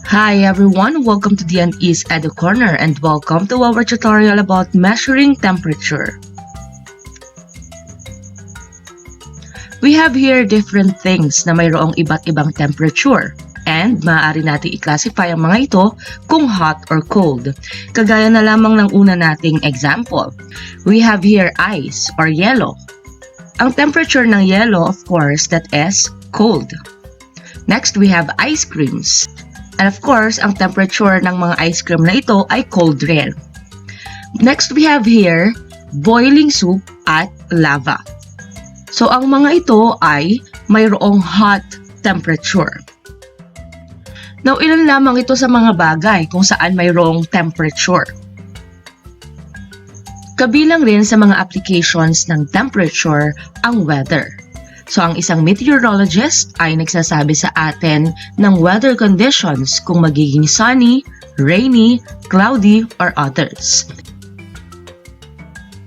Hi everyone, welcome to the Unease Edu Corner and welcome to our tutorial about measuring temperature. We have here different things na mayroong iba't ibang temperature and maaari natin i-classify ang mga ito kung hot or cold. Kagaya na lamang ng una nating example. We have here ice or yellow. Ang temperature ng yellow, of course, that is cold. Next, we have ice creams. And of course, ang temperature ng mga ice cream na ito ay cold rin. Next, we have here boiling soup at lava. So, ang mga ito ay mayroong hot temperature. Now, ilan lamang ito sa mga bagay kung saan mayroong temperature. Kabilang rin sa mga applications ng temperature ang weather. So, ang isang meteorologist ay nagsasabi sa atin ng weather conditions kung magiging sunny, rainy, cloudy, or others.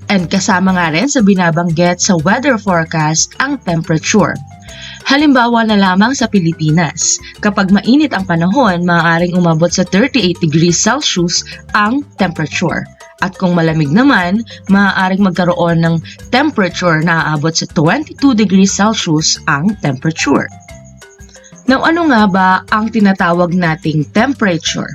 And kasama nga rin sa binabanggit sa weather forecast ang temperature. Halimbawa na lamang sa Pilipinas, kapag mainit ang panahon, maaaring umabot sa 38 degrees Celsius ang temperature. At kung malamig naman, maaaring magkaroon ng temperature na aabot sa 22 degrees Celsius ang temperature. Now, ano nga ba ang tinatawag nating temperature?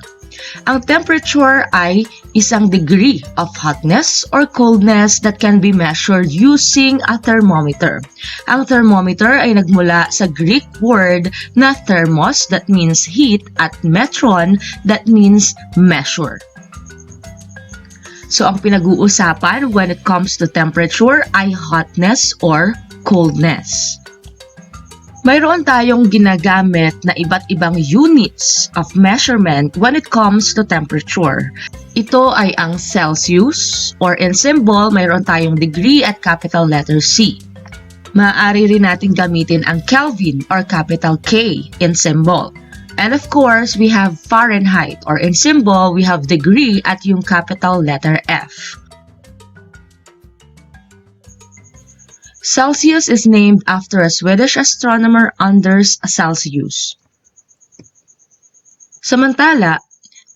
Ang temperature ay isang degree of hotness or coldness that can be measured using a thermometer. Ang thermometer ay nagmula sa Greek word na thermos, that means heat, at metron, that means measure. So, ang pinag-uusapan when it comes to temperature ay hotness or coldness. Mayroon tayong ginagamit na iba't ibang units of measurement when it comes to temperature. Ito ay ang Celsius, or in symbol, mayroon tayong degree at capital letter C. Maaari rin natin gamitin ang Kelvin or capital K in symbol. And of course, we have Fahrenheit, or in symbol, we have degree at yung capital letter F. Celsius is named after a Swedish astronomer Anders Celsius. Samantala,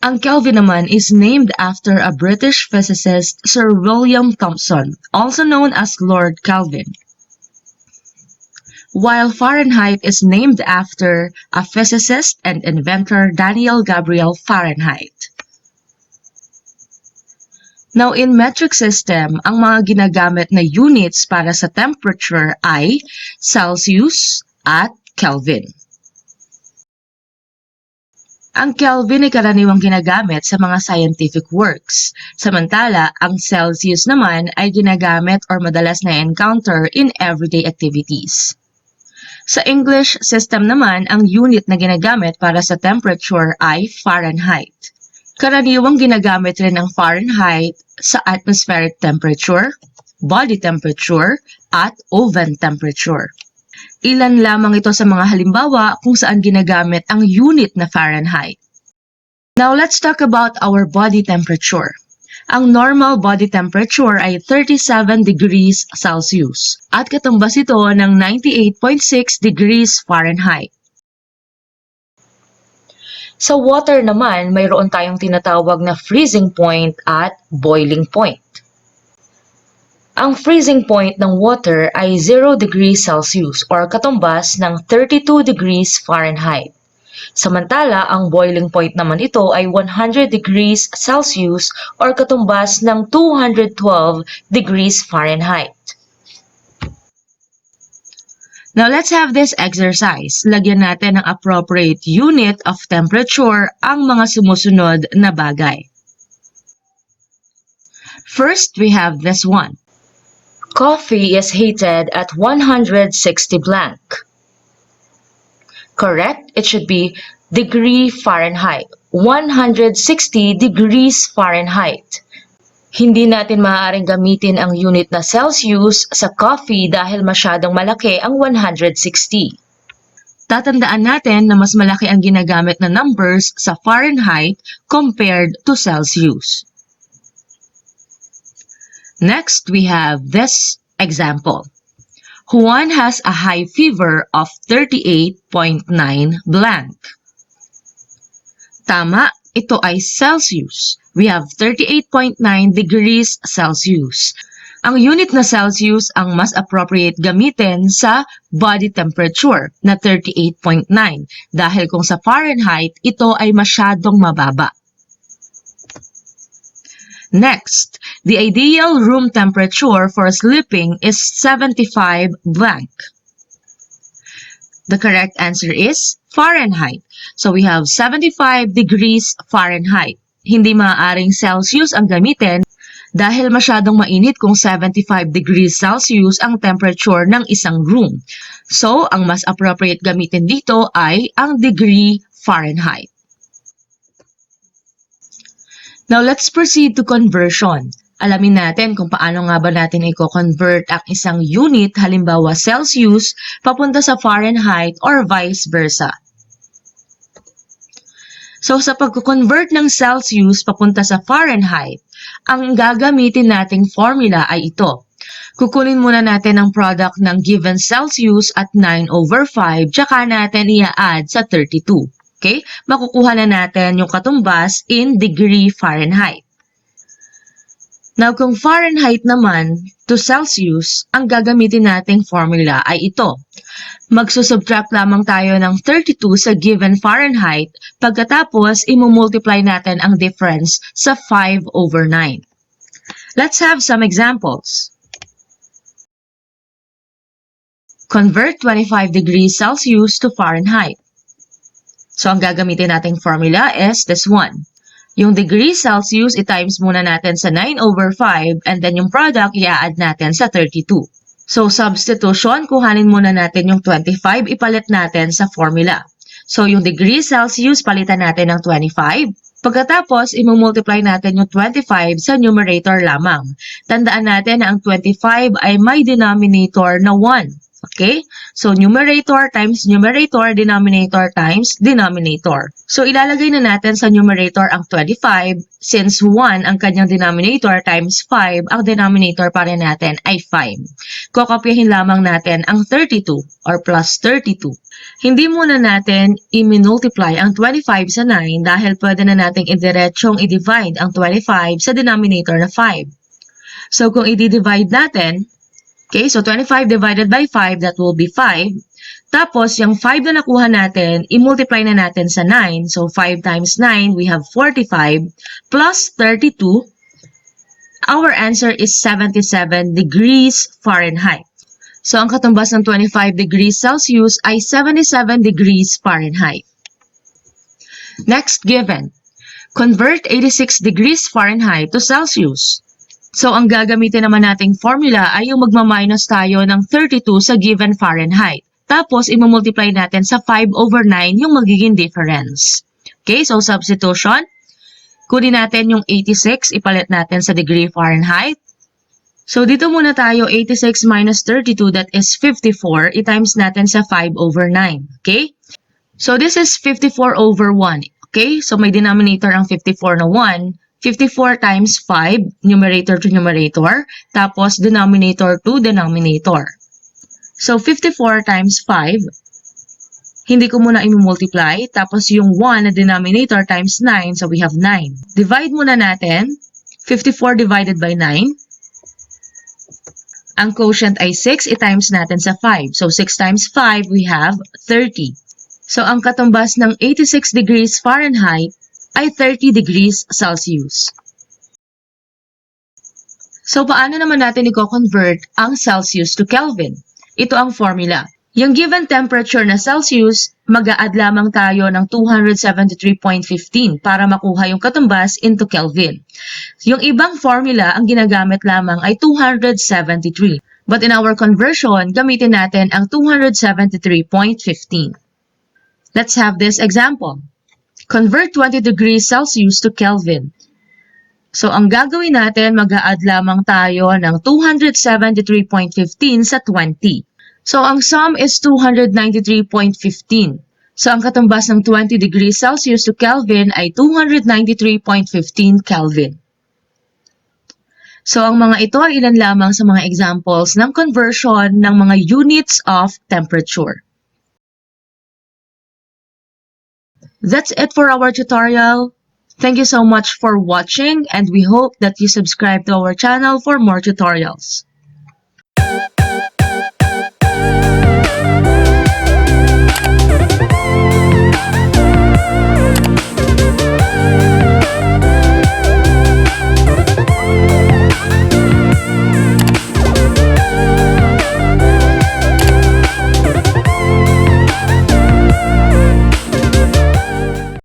ang Kelvin naman is named after a British physicist, Sir William Thomson, also known as Lord Kelvin. While Fahrenheit is named after a physicist and inventor Daniel Gabriel Fahrenheit. Now, in metric system, ang mga ginagamit na units para sa temperature ay Celsius at Kelvin. Ang Kelvin ay karaniwang ginagamit sa mga scientific works, samantala ang Celsius naman ay ginagamit or madalas na encounter in everyday activities. Sa English system naman, ang unit na ginagamit para sa temperature ay Fahrenheit. Karaniwang ginagamit rin ang Fahrenheit sa atmospheric temperature, body temperature, at oven temperature. Ilan lamang ito sa mga halimbawa kung saan ginagamit ang unit na Fahrenheit. Now let's talk about our body temperature. Ang normal body temperature ay 37 degrees Celsius at katumbas ito ng 98.6 degrees Fahrenheit. Sa water naman, mayroon tayong tinatawag na freezing point at boiling point. Ang freezing point ng water ay 0 degrees Celsius or katumbas ng 32 degrees Fahrenheit. Samantala, ang boiling point naman ito ay 100 degrees Celsius or katumbas ng 212 degrees Fahrenheit. Now, let's have this exercise. Lagyan natin ng appropriate unit of temperature ang mga sumusunod na bagay. First, we have this one. Coffee is heated at 160 blank. Correct? It should be degree Fahrenheit. 160 degrees Fahrenheit. Hindi natin maaaring gamitin ang unit na Celsius sa coffee dahil masyadong malaki ang 160. Tatandaan natin na mas malaki ang ginagamit na numbers sa Fahrenheit compared to Celsius. Next, we have this example. Juan has a high fever of 38.9 blank. Tama, ito ay Celsius. We have 38.9 degrees Celsius. Ang unit na Celsius ang mas appropriate gamitin sa body temperature na 38.9 dahil kung sa Fahrenheit, ito ay masyadong mababa. Next, the ideal room temperature for sleeping is 75 blank. The correct answer is Fahrenheit. So we have 75 degrees Fahrenheit. Hindi maaaring Celsius ang gamitin dahil masyadong mainit kung 75 degrees Celsius ang temperature ng isang room. So, ang mas appropriate gamitin dito ay ang degree Fahrenheit. Now, let's proceed to conversion. Alamin natin kung paano nga ba natin i-convert ang isang unit, halimbawa Celsius, papunta sa Fahrenheit or vice versa. So, sa pag-convert ng Celsius papunta sa Fahrenheit, ang gagamitin nating formula ay ito. Kukunin muna natin ang product ng given Celsius at 9/5, tsaka natin i-add sa 32. Okay? Makukuha na natin yung katumbas in degree Fahrenheit. Now, kung Fahrenheit naman to Celsius, ang gagamitin nating formula ay ito. Magsusubtract lamang tayo ng 32 sa given Fahrenheit, pagkatapos imumultiply natin ang difference sa 5/9. Let's have some examples. Convert 25 degrees Celsius to Fahrenheit. So, ang gagamitin nating formula is this one. Yung degree Celsius, i-times muna natin sa 9/5 and then yung product, i-add natin sa 32. So, substitution, kuhanin muna natin yung 25, ipalit natin sa formula. So, yung degree Celsius, palitan natin ng 25. Pagkatapos, imumultiply natin yung 25 sa numerator lamang. Tandaan natin na ang 25 ay may denominator na 1. Okay? So, numerator times numerator, denominator times denominator. So, ilalagay na natin sa numerator ang 25 since 1 ang kanyang denominator times 5, ang denominator pa rin natin ay 5. Kokopyahin lamang natin ang 32 or plus 32. Hindi muna natin i-multiply ang 25 sa 9 dahil pwede na nating idiretsong i-divide ang 25 sa denominator na 5. So, kung i-divide natin, okay, so 25 divided by 5, that will be 5. Tapos, yung 5 na nakuha natin, i-multiply na natin sa 9. So, 5 times 9, we have 45 plus 32. Our answer is 77 degrees Fahrenheit. So, ang katumbas ng 25 degrees Celsius ay 77 degrees Fahrenheit. Next given. Convert 86 degrees Fahrenheit to Celsius. So, ang gagamitin naman nating formula ay yung magma-minus tayo ng 32 sa given Fahrenheit. Tapos, imumultiply natin sa 5/9 yung magiging difference. Okay, so substitution. Kunin natin yung 86, ipalit natin sa degree Fahrenheit. So, dito muna tayo, 86 minus 32, that is 54. I-times natin sa 5/9. Okay? So, this is 54/1. Okay? So, may denominator ang 54 na 1. 54 times 5, numerator to numerator, tapos denominator to denominator. So, 54 times 5, hindi ko muna i-multiply, tapos yung 1 na denominator times 9, so we have 9. Divide muna natin, 54 divided by 9. Ang quotient ay 6, i-times natin sa 5. So, 6 times 5, we have 30. So, ang katumbas ng 86 degrees Fahrenheit ay 30 degrees Celsius. So, paano naman natin i-convert ang Celsius to Kelvin? Ito ang formula. Yung given temperature na Celsius, mag-a-add lamang tayo ng 273.15 para makuha yung katumbas into Kelvin. Yung ibang formula, ang ginagamit lamang ay 273. But in our conversion, gamitin natin ang 273.15. Let's have this example. Convert 20 degrees Celsius to Kelvin. So, ang gagawin natin, mag-a-add lamang tayo ng 273.15 sa 20. So, ang sum is 293.15. So, ang katumbas ng 20 degrees Celsius to Kelvin ay 293.15 Kelvin. So, ang mga ito ay ilan lamang sa mga examples ng conversion ng mga units of temperature. That's it for our tutorial. Thank you so much for watching, and we hope that you subscribe to our channel for more tutorials.